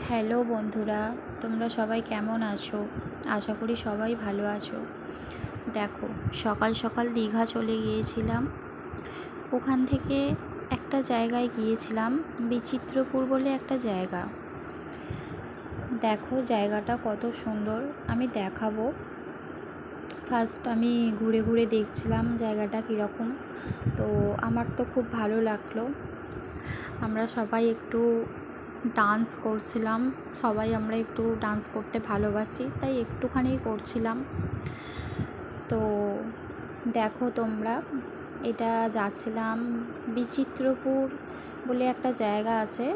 Hello বন্ধুরা, তোমরা সবাই কেমন আছো? আশা করি সবাই ভালো আছো। দেখো, সকাল সকাল দীঘা চলে গিয়েছিলাম। ওখান থেকে একটা জায়গায় গিয়েছিলাম, বিচিত্রপুর বলে একটা জায়গা। দেখো জায়গাটা কত সুন্দর, আমি দেখাবো। ফার্স্ট আমি ঘুরে ঘুরে দেখছিলাম জায়গাটা কীরকম। তো আমার তো খুব ভালো লাগলো। আমরা সবাই একটু ডান্স করছিলাম, সবাই আমরা একটু ডান্স করতে ভালোবাসি, তাই একটুখানি করছিলাম। তো দেখো তোমরা, এটা যাচ্ছিলাম বিচিত্রপুর বলে একটা জায়গা আছে,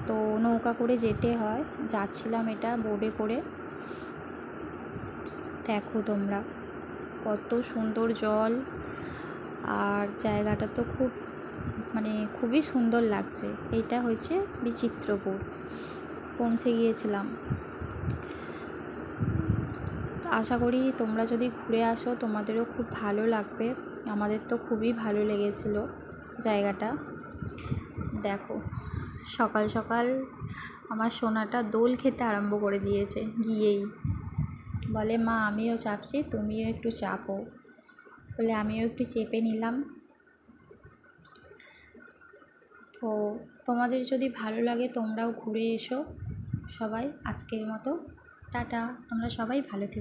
তো নৌকা করে যেতে হয়। যাচ্ছিলাম এটা বোটে করে। দেখো তোমরা কত সুন্দর জল, আর জায়গাটা তো খুবই সুন্দর লাগছে। এইটা হচ্ছে বিচিত্রপুর, পৌঁছে গিয়েছিলাম। আশা করি তোমরা যদি ঘুরে আসো তোমাদেরও খুব ভালো লাগবে। আমাদের তো খুবই ভালো লেগেছিল জায়গাটা। দেখো, সকাল সকাল আমার সোনাটা দোল খেতে আরম্ভ করে দিয়েছে। গিয়েই বলে, মা আমিও চাপছি, তুমিও একটু চাপো। বলে আমিও একটু চেপে নিলাম। তো তোমাদের যদি ভালো লাগে তোমরাও ঘুরে এসো সবাই। আজকের মতো টাটা, তোমরা সবাই ভালো থেকো।